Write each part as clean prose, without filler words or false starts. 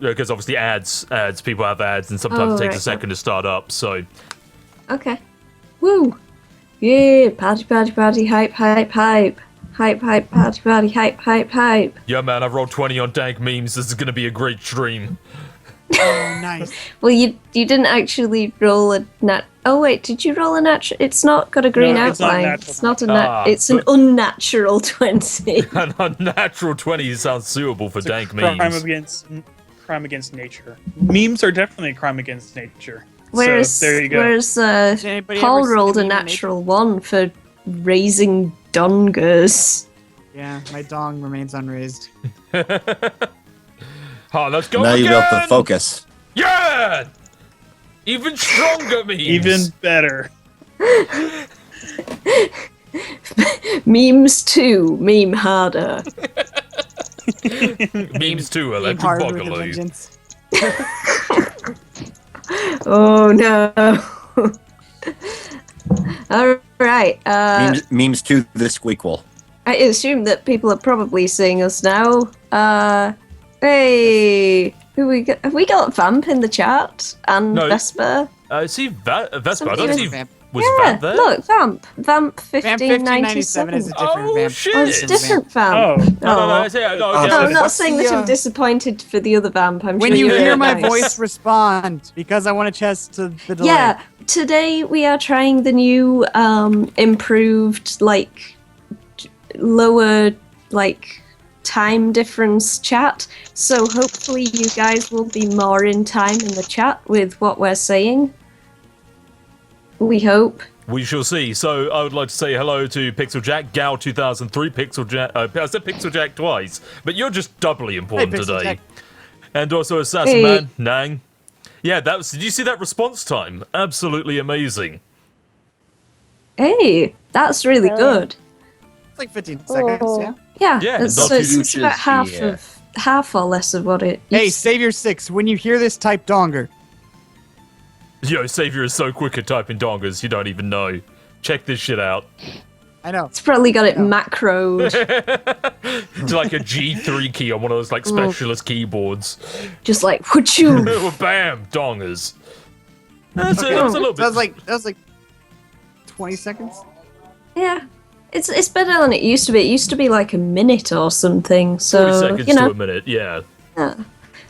because obviously ads, people have ads, and sometimes it takes a second to start up. So, okay, woo, yeah, party, hype, party, hype. Yeah, man, I've rolled 20 on dank memes. This is gonna be a great stream. Oh, nice. Well, you didn't actually roll a nat. Oh wait, did you roll a natural? It's not got a green outline. It's not a nat. It's an unnatural 20. An unnatural 20 sounds suitable for dank memes. Crime against nature. Memes are definitely a crime against nature. Whereas, so there you go. Whereas Paul rolled a natural 1 for raising dongers. Yeah, my dong remains unraised. Oh, let's go now again! you built the focus. Yeah! Even stronger memes! Even better. Memes 2, meme harder. Memes 2, Aim electric hard with a boogaloo. vengeance. Oh no. Alright, Memes to the squeakquel. I assume that people are probably seeing us now. Hey, who we got? Have we got Vamp in the chat and No. Vesper? See, Vespa, I don't see... Vamp. Was Yeah, Vamp there? look, Vamp Vamp 1597 1597 is a different Oh, vamp. shit. Oh, it's a different Vamp. Oh. No, Aw. I say, no, No, okay, I'm not What's saying the, that I'm disappointed for the other Vamp. I'm When sure you you're hear really my nice. voice, respond, because I want to test the delay. Yeah, today we are trying the new improved lower time difference chat. So hopefully you guys will be more in time in the chat with what we're saying. We hope. We shall see. So I would like to say hello to Pixeljack, Gao2003, Pixeljack. I said Pixeljack twice, but you're just doubly important Hey, today. Pixeljack. And also Assassin Man, Nang. Yeah, that was. Did you see that response time? Absolutely amazing. Hey, that's really good. It's like 15 seconds, yeah? Yeah, Yeah, it's, not so it's too just about huge, half or less of what it. Hey, used to Savior 6, when you hear this, type Donger. Yo, Savior is so quick at typing dongers, you don't even know. Check this shit out. I know. It's probably got it macroed, It's like a G3 key on one of those specialist keyboards. just like would you? Bam, dongers. That's it. That was a little bit. That was like 20 seconds? Yeah, it's better than it used to be. It used to be like a minute or something. 40 So seconds you know. to a minute. Yeah.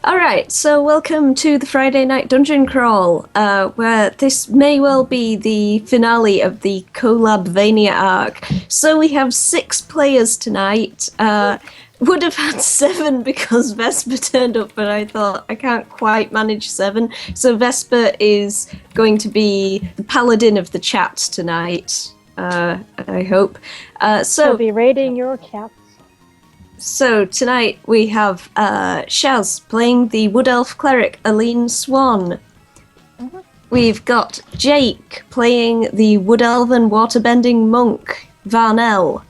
All right, so welcome to the Friday Night Dungeon Crawl, where this may well be the finale of the Collabvania arc. So we have 6 players tonight. Would have had 7 because Vesper turned up, but I thought I can't quite manage 7. So Vesper is going to be the paladin of the chat tonight, I hope. I'll be raiding your cats. So tonight we have Shaz playing the Wood Elf Cleric Aline Swan. We've got Jake playing the Wood Elven Waterbending Monk Varnell.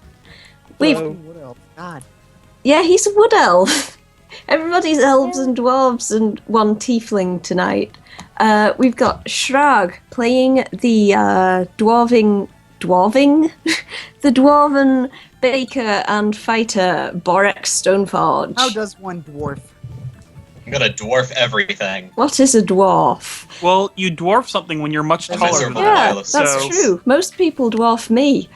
What else? God. Yeah, he's a Wood Elf. Everybody's elves and dwarves and one tiefling tonight. We've got Shrag playing the dwarven the dwarven baker and fighter Borek Stoneforge. How does one dwarf? I'm gonna dwarf everything. What is a dwarf? Well, you dwarf something when you're much taller Professor than Von that. Yeah, Miles, that's so- true. Most people dwarf me.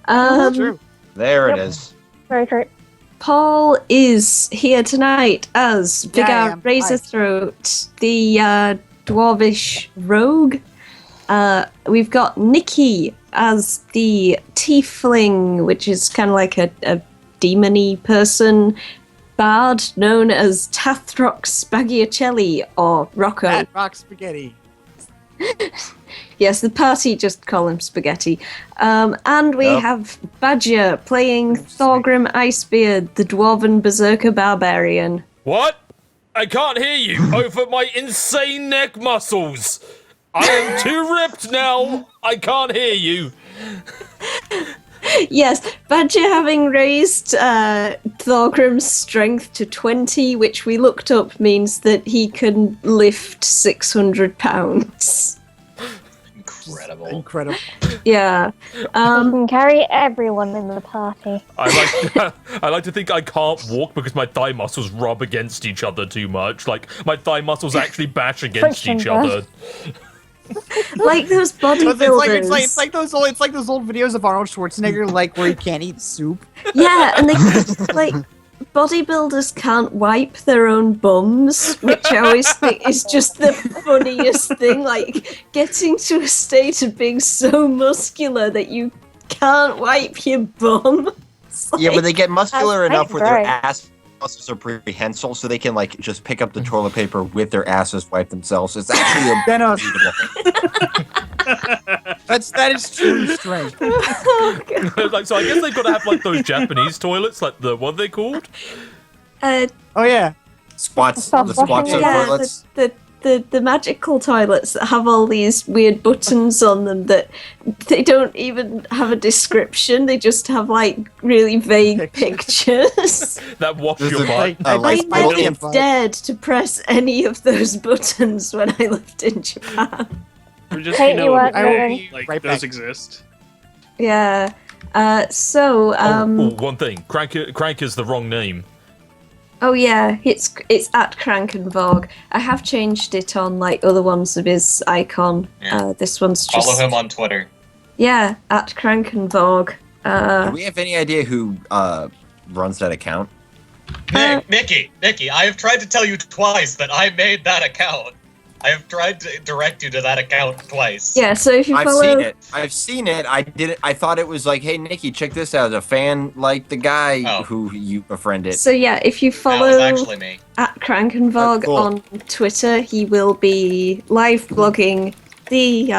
True. There it Yep. is. Right. Paul is here tonight as Yeah, I Vigar am. Razorthroat, the dwarvish rogue. We've got Nikki as the tiefling, which is kind of like a demon-y person, bard known as Tathrok Spagiacelli or Rocco. Fat rock spaghetti. Yes, the party just call him Spaghetti. And we Yep. have Badger playing Thorgrim Icebeard, the dwarven berserker barbarian. What? I can't hear you over my insane neck muscles. I am too ripped now. I can't hear you. Yes, Badger having raised Thorgrim's strength to 20, which we looked up means that he can lift 600 pounds. Incredible. Incredible. Yeah. You can carry everyone in the party. I like to think I can't walk because my thigh muscles rub against each other too much. Like my thigh muscles actually bash against Friction each other. Like those It's bodybuilders. like those old videos of Arnold Schwarzenegger, like where he can't eat soup. Yeah, and they like bodybuilders can't wipe their own bums, which I always think is just the funniest thing. Like getting to a state of being so muscular that you can't wipe your bum. It's Yeah, but like- they get muscular That's enough where their right. ass muscles are prehensile, so they can like just pick up the toilet paper with their asses, wipe themselves. It's actually a Thanos. beautiful. That is true strength. Oh, God. Like, so I guess they've got to have like those Japanese toilets, like the what are they called? Uh, Oh yeah. Squats, Stop the squats washing are yeah, toilets. the magical toilets that have all these weird buttons on them that they don't even have a description. They just have like really vague pictures. That wash This your is butt. like- I like never William- dared to press any of those buttons when I lived in Japan. Or just, Hey, you weren't I will living. be like, right those back. exist. Yeah. One thing, Crank is the wrong name. Oh yeah, it's at Krankenvog. I have changed it on like other ones of his icon. Yeah. This one's just Follow him on Twitter. yeah at Krankenvog. Do we have any idea who runs that account? Nikki, I have tried to tell you twice that I made that account. I have tried to direct you to that account twice. Yeah, so if you I've follow, seen it. I've seen it. I didn't. I thought it was like, hey, Nikki, check this out. A fan like the guy Oh. who you befriended. so yeah, if you That was follow actually me. at Krankenvog Oh, cool. on Twitter, he will be live blogging the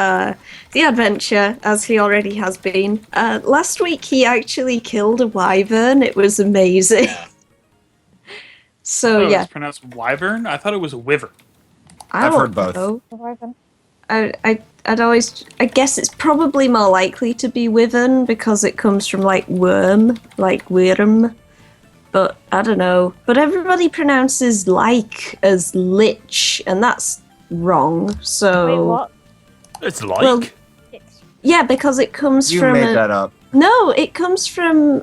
adventure as he already has been. Last week he actually killed a wyvern. It was amazing. Yeah. So Oh, yeah, it's pronounced wyvern? I thought it was wyvern. I I've don't heard both. know. Wyvern. I guess it's probably more likely to be wyvern because it comes from like worm, like worm. But I don't know. But everybody pronounces like as lich, and that's wrong. So Wait, what? It's like. Well, yeah, because it comes You from made that up. no, it comes from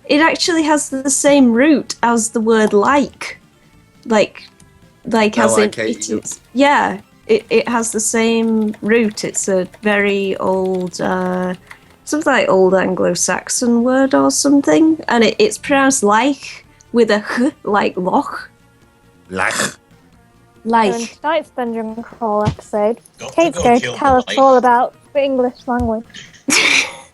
it actually has the same root as the word like as in L-I-K-E. it is. Yeah, it has the same root. It's a very old something like old Anglo-Saxon word or something, and it's pronounced like with a h, like loch. Like. So in Like. tonight's Dungeon Crawl episode, Go- Kate's go going kill to tell us the all light. about the English language.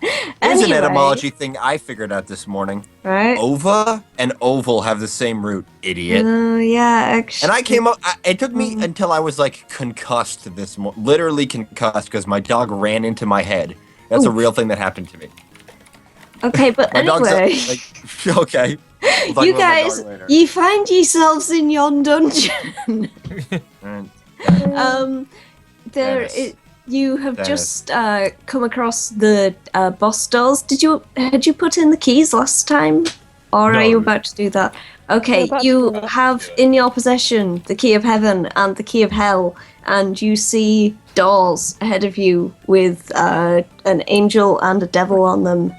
Here's an Anyway, etymology thing I figured out this morning. right? Ova and oval have the same root, idiot. Yeah, actually. And I came up. It took me until I was like concussed literally concussed because my dog ran into my head. That's a Oof. real thing that happened to me. Okay, but My dog's anyway. like, okay. We'll talk You about my dog guys, later. you find yourselves in yon dungeon. Alright. There, Dennis. you have Dennis. just come across the boss doors. Had you put in the keys last time, or are you No. about to do that? We're Okay, about to you do that. have in your possession the key of heaven and the key of hell, and you see doors ahead of you with an angel and a devil on them.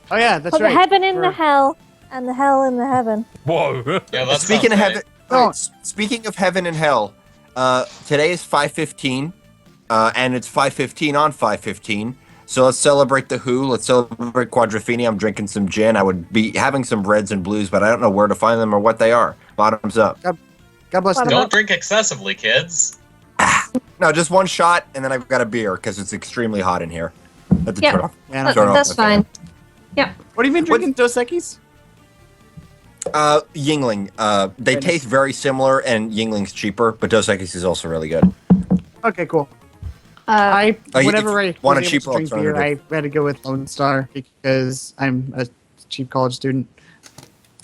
Oh yeah, that's Put right. the heaven in the We're- hell, and the hell in the heaven. Whoa. Yeah, that Speaking of sounds heaven, right. alright, speaking of heaven and hell, today is 5:15, and it's 5:15 on 5:15. So let's celebrate the Who. Let's celebrate Quadrophenia. I'm drinking some gin. I would be having some reds and blues, but I don't know where to find them or what they are. Bottoms up. God bless them. Don't drink excessively, kids. No, just one shot, and then I've got a beer because it's extremely hot in here. At the Yep. turn off. Man, That- Turn off, that's okay. fine. what have you been drinking, Dos Equis? Yingling. They taste very similar, and Yingling's cheaper, but Dos Equis is also really good. Okay, cool. Uh, Oh, Whenever I want a was able cheaper to drink beer, I alternative. had to go with Lone Star because I'm a cheap college student.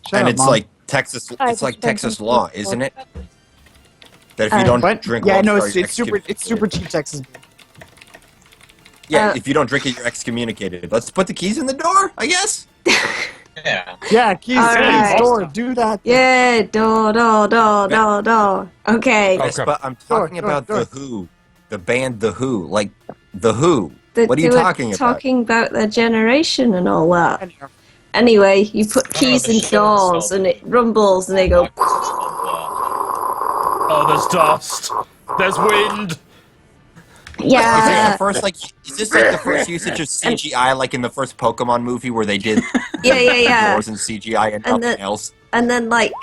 Shut And up, it's Mom. like Texas. I It's like just drank Texas some law, Coke. isn't it? That if you don't What? drink, Yeah, Lone no, Star, it's you're super excommunicated. cheap Texas. Yeah, Uh, if you don't drink it, you're excommunicated. Let's put the keys in the door, I guess. Yeah. Yeah, keys All to the right. store. Do that. yeah, door. Okay. Okay. Yes, but I'm talking Door, about door. the Who. The band The Who. Like, The Who. They, What are they you were talking about? talking about their generation and all that. Anyhow, Anyway, you put keys the in shit doors itself. and it rumbles and they go. Oh, there's dust. There's wind. Is this Yeah, the first, like, is this like the first usage of CGI, like in the first Pokemon movie where they did yeah. doors and CGI and And nothing the- else? And then like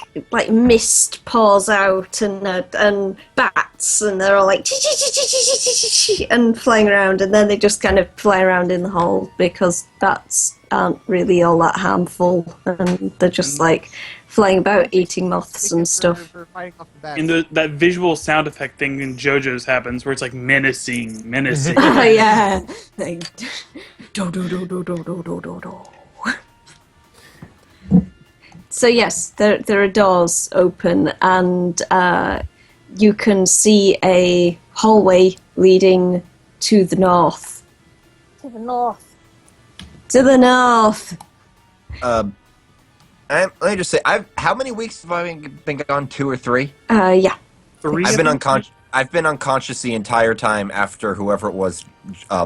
mist pours out and bats and they're all like and flying around, and then they just kind of fly around in the hole because bats aren't really all that harmful, and they're just like flying about eating moths and stuff. For fighting off the bats. And that visual sound effect thing in JoJo's happens where it's like menacing. Oh yeah, like, do. So yes, there are doors open, and you can see a hallway leading to the north. To the north. To the north. Let me just say, how many weeks have I been gone? 2 or 3? Yeah. 3. I've been unconscious. I've been unconscious the entire time after whoever it was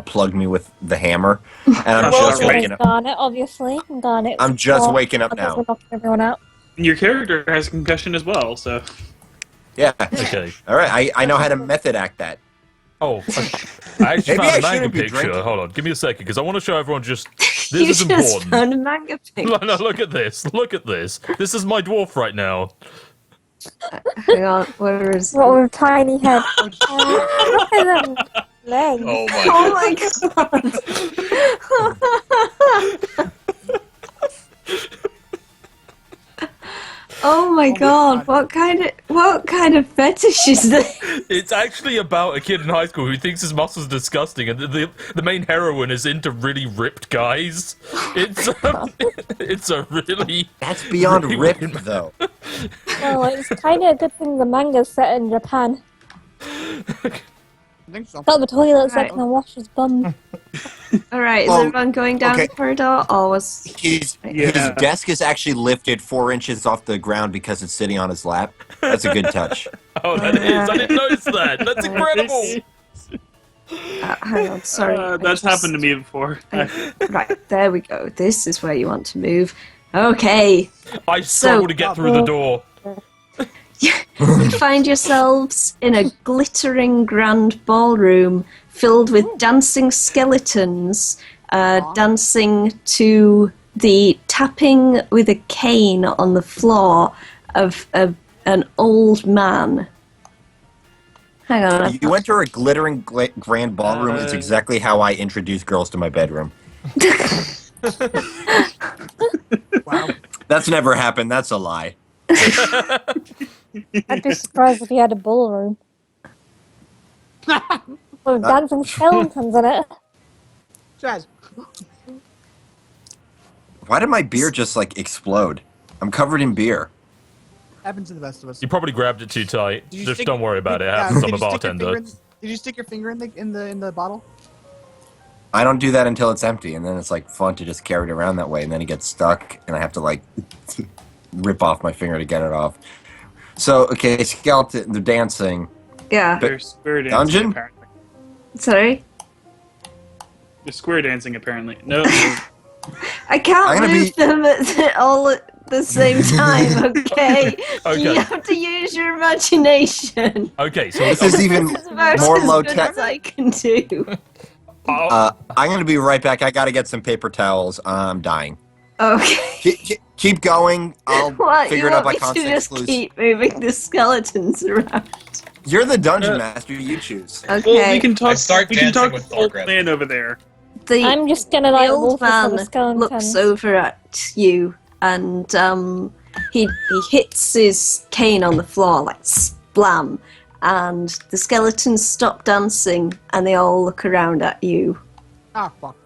plugged me with the hammer, and I'm Well, just okay. waking up. Garnet, obviously. Garnet. I'm just waking up Otherwise now. we're knocking everyone out. And your character has concussion as well, so. Yeah. Okay. All right. I know how to method act that. Oh, I actually Maybe I found a manga shouldn't be picture. drinking. Hold on, give me a second, because I want to show everyone just. You This is just important. found a manga picture. No, look at this. Look at this. This is my dwarf right now. Hang on, where is? What with a tiny head. Look at them legs. Oh my Oh god. my god! Oh my god! What kind of fetish is this? It's actually about a kid in high school who thinks his muscles are disgusting, and the main heroine is into really ripped guys. It's a really. That's beyond Really ripped, weird. though. Well, it's kind of a good thing the manga's set in Japan. I think so. Got the toilets Right. that can wash his bum. All right, is Well, everyone going down okay. the corridor, or was? His Yeah. desk is actually lifted 4 inches off the ground because it's sitting on his lap. That's a good touch. Oh, that is. I didn't notice that. That's incredible. Hang on, sorry. That's happened to me before. Right, there we go. This is where you want to move. Okay. I struggle to get through the door. You find yourselves in a glittering grand ballroom filled with dancing skeletons, dancing to the tapping with a cane on the floor of an old man. Hang on. You enter a glittering grand ballroom. It's exactly how I introduce girls to my bedroom. Wow. That's never happened. That's a lie. I'd be surprised if he had a ballroom. With dancing skeletons in it. Jazz. Why did my beer just like explode? I'm covered in beer. Happens to the best of us. You probably grabbed it too tight. Did you Just stick- don't worry about it. It Yeah, happens. did I'm a you stick your bartender. finger Did you stick your finger in the bottle? I don't do that until it's empty, and then it's like fun to just carry it around that way, and then it gets stuck, and I have to like rip off my finger to get it off. So okay, skeleton, they're dancing. Yeah. They're square dancing, Dungeon? apparently. Sorry. They're square dancing, apparently. No, I can't I'm gonna move them all at the same time, okay? Okay. You have to use your imagination. Okay, so This is even This is about more as low good tech. as I can do. I'm gonna be right back. I gotta get some paper towels. I'm dying. Okay. Keep going. I'll What? figure You it out want by me to context just clues. keep moving the skeletons around? You're the dungeon master. You choose. well, Okay. we can talk. I start we can dancing talk with to old Thorgrim. man over there. I'm just gonna the like old wolf man the skeletons. looks over at you and he hits his cane on the floor like splam, and the skeletons stop dancing and they all look around at you. Ah, fuck.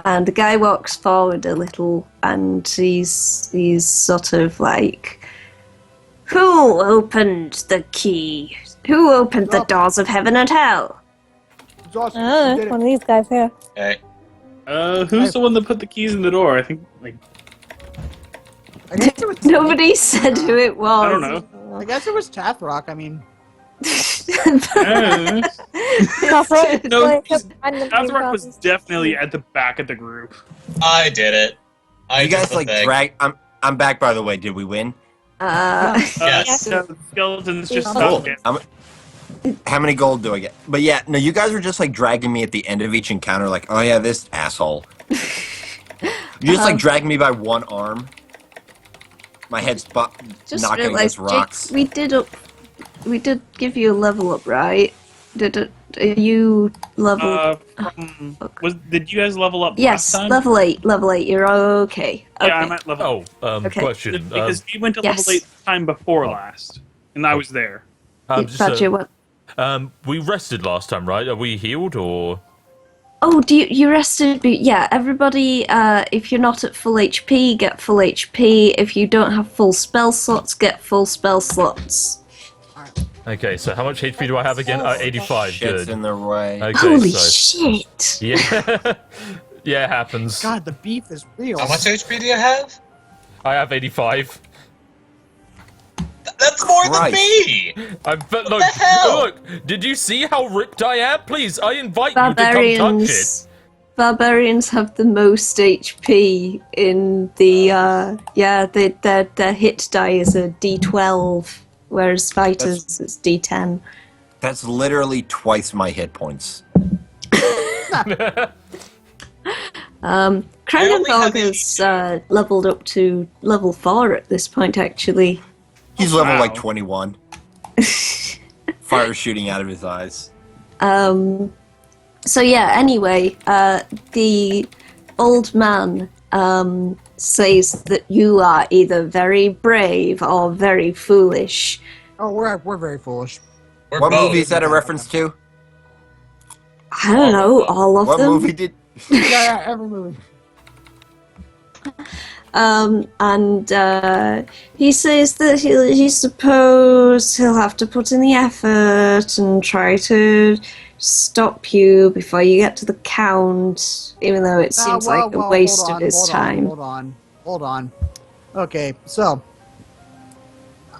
And the guy walks forward a little and he's sort of like, who opened the key? Who opened the doors of heaven and hell? Josh, you did it. One of these guys here. Hey, Who's the one that put the keys in the door? I think, like, I guess it was. Nobody said who it was. I don't know. I guess it was Tathrock. I mean, Eh. Catherine, No, like, he's- random Azrak was parties. definitely at the back of the group. I did it. I You did guys the like thing. drag. I'm back, by the way. Did we win? Yes. No, the skeletons just Cool. stopped it. How many gold do I get? But yeah, no, you guys were just like dragging me at the end of each encounter, like, oh yeah, this asshole. You just like dragging me by one arm. My head's Just knocking realized, against rocks. Jake, we did give you a level up, right? Are you level? Did you guys level up Yes, last time? level 8. Level 8. You're okay. Yeah, Okay. I'm at level. Okay. Question. Because we went to yes. level 8 the time before last, and I was there. Badger, what? We rested last time, right? Are we healed or? Oh, you rested? Yeah, everybody. If you're not at full HP, get full HP. If you don't have full spell slots, get full spell slots. Okay, so how much HP do I have again? 85. Shit's Good. in the way. Okay, Holy so shit! yeah, yeah, it happens. God, the beef is real. How much HP do you have? I have 85. That's more than Christ. me! But look, the hell? look. Did you see how ripped I am? Please, I invite you to come touch it. Barbarians have the most HP in the their hit die is a D12, whereas fighters is D10. That's literally twice my hit points. only Kranenberg have has leveled up to level 4 at this point, actually. He's level Wow. like 21. Fire shooting out of his eyes. So yeah, anyway, the old man says that you are either very brave or very foolish. Oh, we're very foolish. We're What both. movie is that a reference to? I don't know, all of What them. movie did? Yeah, every movie. And he says that he suppose he'll have to put in the effort and try to stop you before you get to the count, even though it seems like a waste of his time. Hold on. Okay, so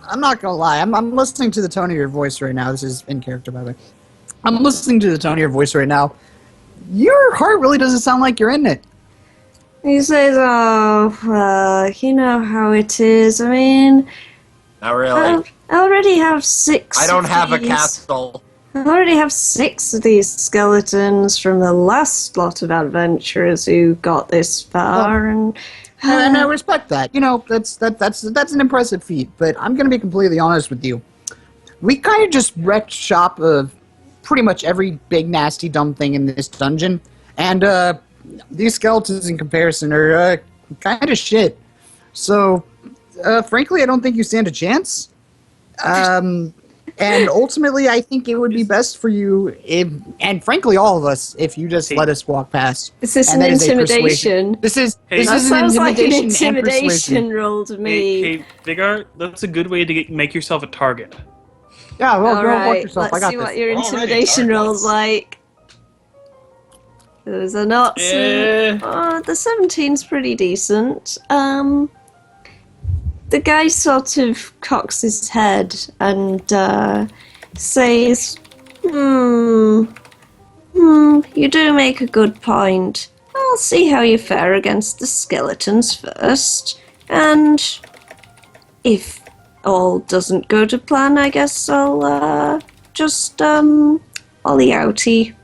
I'm not gonna lie. I'm listening to the tone of your voice right now. This is in character, by the way. I'm listening to the tone of your voice right now. Your heart really doesn't sound like you're in it. He says, "Oh, well, you know how it is. I mean, Not really. I already have 6. I don't of have a these. castle. I already have 6 of these skeletons from the last lot of adventurers who got this far, and And I respect that. You know, that's an impressive feat. But I'm gonna be completely honest with you. We kind of just wrecked shop of pretty much every big, nasty, dumb thing in this dungeon, and these skeletons, in comparison, are kind of shit. So, frankly, I don't think you stand a chance. And ultimately, I think it would be best for you, and frankly, all of us, if you just let us walk past. is this And an that is a intimidation? This is Hey, That an sounds like an intimidation and persuasion. intimidation roll to me. Hey, Vigor, that's a good way to make yourself a target. Yeah, well, All go work right, yourself. I let's got see this. what your We're already intimidation roll's targets. like. Those are not so. The 17's pretty decent. The guy sort of cocks his head and says, you do make a good point. I'll see how you fare against the skeletons first, and if all doesn't go to plan, I guess I'll just ollie outie.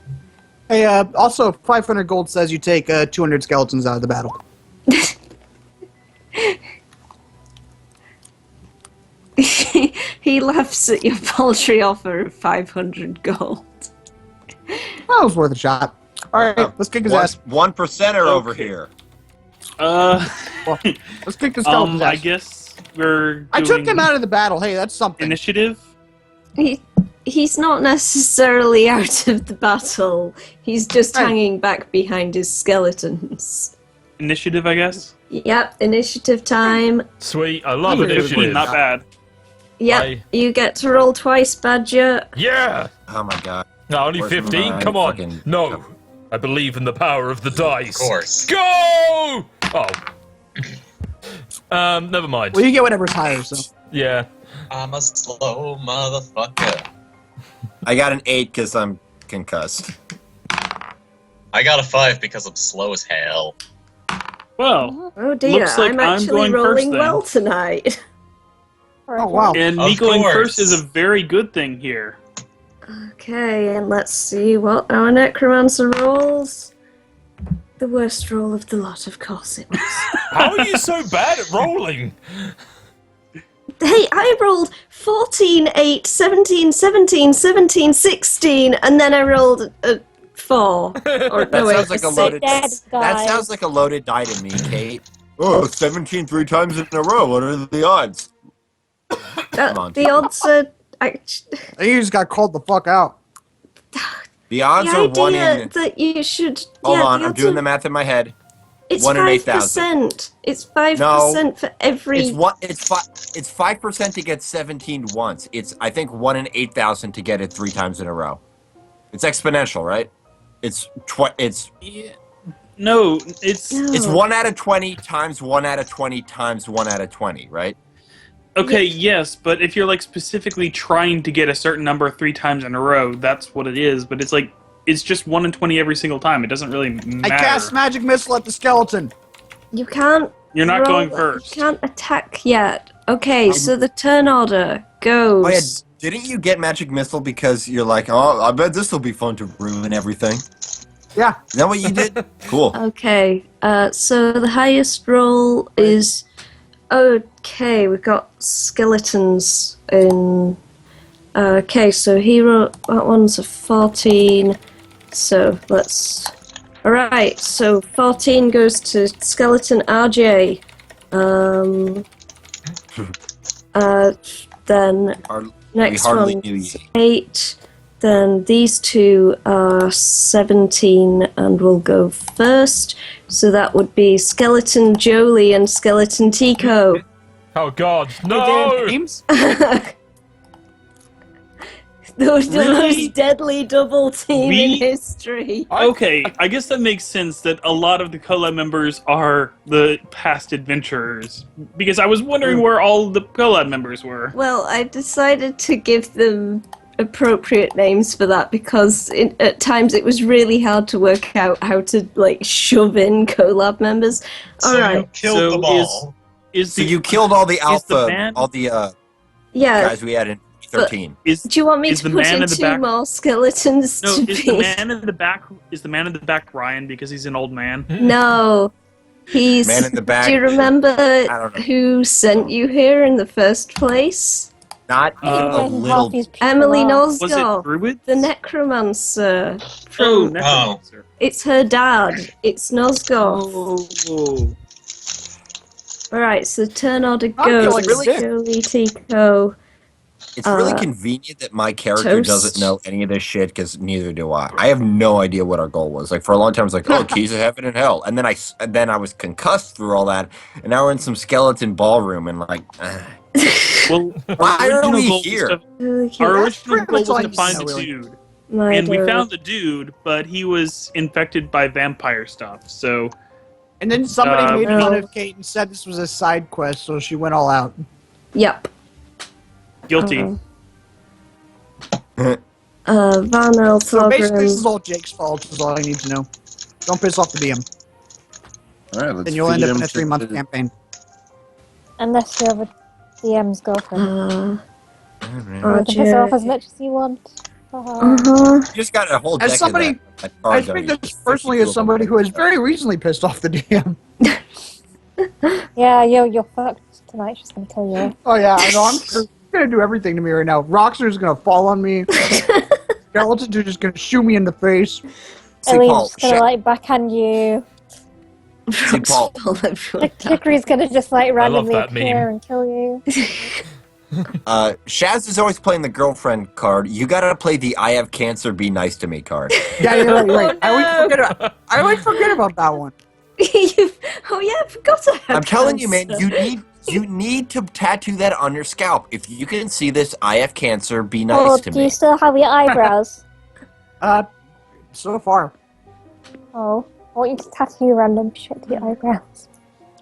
Hey, also, 500 gold says you take 200 skeletons out of the battle. He laughs at your paltry offer of 500 gold. That was worth a shot. All right, let's kick his ass. 1%er over Okay. here. Let's kick the skeleton's ass. I guess we're I took doing him out of the battle. Hey, that's something. initiative. He's not necessarily out of the battle. He's just Right. hanging back behind his skeletons. Initiative, I guess. Yep, initiative time. Sweet, I love Good, initiative. good, Not bad. Yep, Aye. you get to roll twice, Badger. Yeah. Oh my god. No, only Where's 15. my Come on. fucking- No, I believe in the power of the dice. Of course. Go! Oh. Never mind. Well, you get whatever's higher, so. Yeah. I'm a slow motherfucker. I got an 8 because I'm concussed. I got a 5 because I'm slow as hell. Well, Oh dear, Looks like I'm I'm actually going first rolling then. well tonight. Oh wow. and Of me going course. first is a very good thing here. Okay, and let's see what our necromancer rolls. The worst roll of the lot, of course it was. How are you so bad at rolling? Hey, I rolled 14, 8, 17, 17, 17, 16, and then I rolled a 4. Or, That no, wait, sounds like a six. loaded. Dead That guys. sounds like a loaded die to me, Kate. Oh, 17 3 times in a row. What are the odds? Come on, The people. odds are... You just got called the fuck out. The odds the are 1 idea in. that you should... Hold yeah, on, I'm odds doing are- the math in my head. It's 1 in 8,000. 5%. It's 5% for every... It's what? It's 5% to get 17 once. It's I think 1 in 8,000 to get it 3 times in a row. It's exponential, right? It's No, it's No. it's 1 out of 20 times 1 out of 20 times 1 out of 20, right? okay. Yes, but if you're like specifically trying to get a certain number 3 times in a row, that's what it is. But it's like it's just 1 in 20 every single time. It doesn't really matter. I cast magic missile at the skeleton. You can't... You're not roll- going first. You can't attack yet. Okay, so the turn order goes... Oh yeah, didn't you get magic missile because you're like, oh, I bet this will be fun to ruin everything? Yeah. Is that what you did? Cool. Okay, so the highest roll is... Okay, we've got skeletons in... Okay, so that one's a 14. So let's... Alright, so 14 goes to skeleton RJ. Then We next hardly one knew you. 8. Then these two are 17 and will go first. So that would be Skeleton Jolie and Skeleton Tico. Oh god, Their no! names? The Really? most deadly double team in We- history. Okay, I guess that makes sense that a lot of the Kola members are the past adventurers. Because I was wondering where all the Kola members were. Well, I decided to give them appropriate names for that because at times it was really hard to work out how to like shove in collab members. So All you right, killed So them all. Is So the you killed all the the alpha, man- all the yeah. guys we had in 13. is Do you want me is to the put man in in the 2 back- more skeletons no to is be? the man in the back Ryan because he's an old man? No, he's. Man in the back. Do you remember don't know. who sent you here in the first place? Not even a Where little. half these people Emily are. Was it Nosgoth, Druid? the necromancer. Oh, From, necromancer. it's her dad. It's Nosgoth. Oh. All right, so turn order I feel goes. like really- Jolie, Tico. It's really Uh, convenient that my character toast. doesn't know any of this shit because neither do I. I have no idea what our goal was. Like for a long time, I was like, "Oh, keys of heaven and hell," and then I was concussed through all that, and now we're in some skeleton ballroom and like, Well, Why our are original we goal was here? to- Our That's original pretty goal much all was I to find need the to know, really. dude, My and we dude. found the dude, but he was infected by vampire stuff. So And then somebody made no. fun of Kate and said this was a side quest, so she went all out. Yep. guilty. Vanel, So basically, this Thorgrim. is all Jake's fault, is all I need to know. Don't piss off the DM, all right, let's then you'll end feed up in him a to 3-month the- campaign. Unless you're the DM's girlfriend. All You right. can piss her off as RJ. much as you want. Uh-huh. You just got a whole deck As somebody, of that I card, speak don't this you? personally as somebody who has very recently pissed off the DM. Yeah, you're fucked tonight. She's gonna kill you. Oh yeah, I know. I'm gonna do everything to me right now. Roxer's gonna fall on me. Skeletons are just gonna shoot me in the face. See, Elaine's Paul, just gonna like backhand you. See, Paul. Hickory's gonna just like randomly that appear meme. and kill you. Shaz is always playing the girlfriend card. You gotta play the "I have cancer, be nice to me" card. Yeah, you're right. You're right. Oh, I always forget about that one. Oh yeah, I forgot I had I'm telling you, man, cancer. you need to tattoo that on your scalp. If you can see this, "I have cancer, be nice Oh, to do you me." still have your eyebrows? So far. Oh, I want you to tattoo random shit to your eyebrows.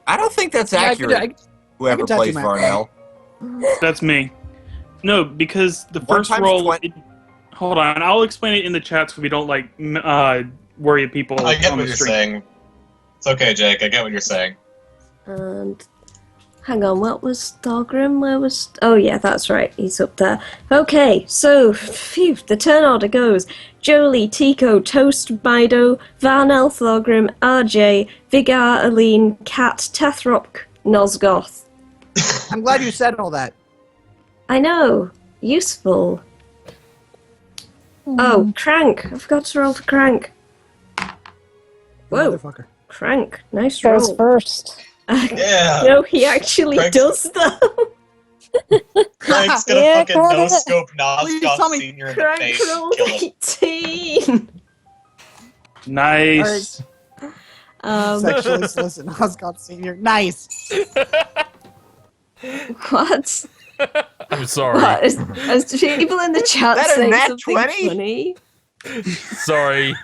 I don't think that's Yeah, accurate. Whoever can tattoo plays my- Varnell. That's me. No, because the One first times roll. 20. Hold on, I'll explain it in the chat so we don't like worry people I get on what the you're stream. saying. It's okay, Jake. I get what you're saying. And hang on, what was Thorgrim? Where was? Oh yeah, that's right. He's up there. Okay, so phew, the turn order goes: Jolie, Tico, Toast, Bido, Varnel, Thorgrim, RJ, Vigar, Aline, Kat, Tethrop, Nosgoth. I'm glad you said all that. I know, useful. Oh, Crank! I forgot to roll for Crank. Whoa, Motherfucker. Crank! Nice Goes roll. first. Yeah. No, he actually Crank's- does though. Crank's gonna Yeah, fucking come on. no scope Please tell Nosgoth me Senior in the Crank face. rolled Kill him. 18. Nice. Sexually solicit Osgood Senior. Nice. What? I'm sorry. What? Is people in the chat That a saying nat something 20? funny? Sorry.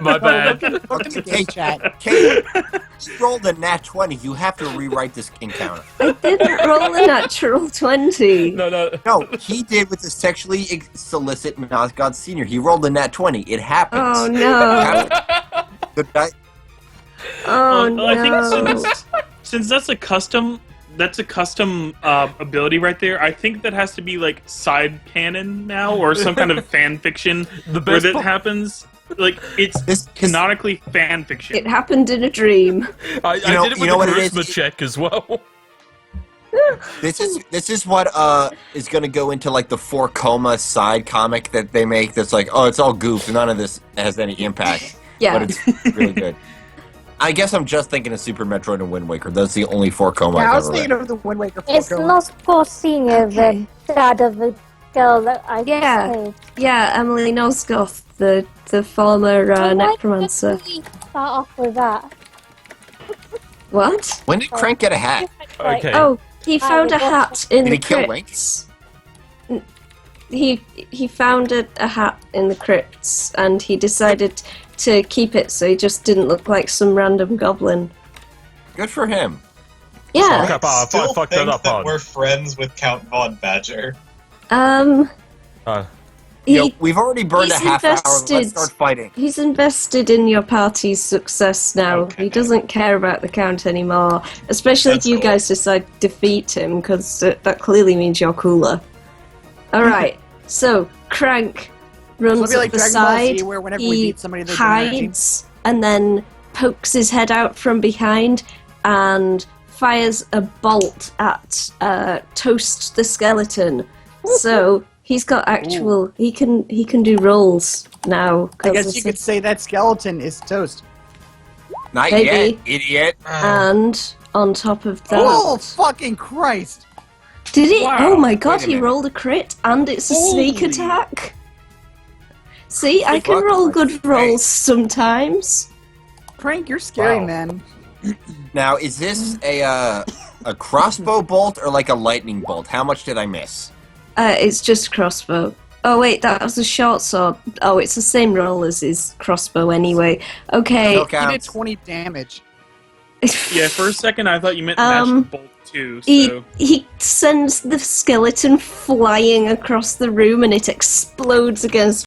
My bad. Look at the gay chat. Kate, you rolled a nat 20. You have to rewrite this encounter. I didn't roll a natural 20. No. No, he did with the sexually solicit Nosgoth Senior. He rolled a nat 20. It happens. Oh no. The guy- Oh Well, I think no. since that's a custom ability right there, I think that has to be like side canon now, or some kind of fan fiction The where best that part- happens. Like it's This- canonically fan fiction. It happened in a dream. I know- did it you with know the what it is? charisma check as well. This is what is gonna go into like the 4 Coma side comic that they make. That's like, oh, it's all goof. None of this has any impact, Yeah. but it's really good. I guess I'm just thinking of Super Metroid and Wind Waker. That's the only 4 Coma Yeah, I I've was ever thinking read. of the Wind Waker. It's Pokemon. not Paul Senior, Okay. the dad of the girl that I Yeah. saved. Yeah, Emily Nosgoth, the former So why necromancer. did we start off with that? What? When did Crank get a hat? Like, Okay. Oh, he found a hat in Did the he kill Link? crypts. He found a hat in the crypts, and he decided to keep it so he just didn't look like some random goblin. Good for him. Yeah. Crap, I Still fucked think that up hard. we're friends with Count Von Badger. He, You know, we've already burned a he's half hour. invested- Let's start fighting. he's invested in your party's success now. Okay. He doesn't care about the count anymore, especially That's if you cool. guys decide to defeat him, because that clearly means you're cooler. Alright, so Crank runs So it'll be like up the Dragon Ball side, Z, where whenever we he beat somebody, they join our team. hides, and then pokes his head out from behind and fires a bolt at Toast the skeleton. So he's got actual. He can do rolls now. I 'cause guess it's you a- could say that skeleton is toast. Not Maybe. yet, idiot. And on top of that, Oh, fucking Christ! did it? Wow. Oh my god! Wait a He minute. rolled a crit, and it's a sneak Holy. attack. See, I can Fuck roll my good face. rolls sometimes. Crank, you're scary, Wow. man. Now, is this a crossbow bolt or like a lightning bolt? How much did I miss? It's just crossbow. Oh wait, that was a short sword. Oh, it's the same roll as his crossbow anyway. Okay. No He did counts. 20 damage. Yeah, for a second I thought you meant Um, Magic Bolt 2, He so... he sends the skeleton flying across the room, and it explodes against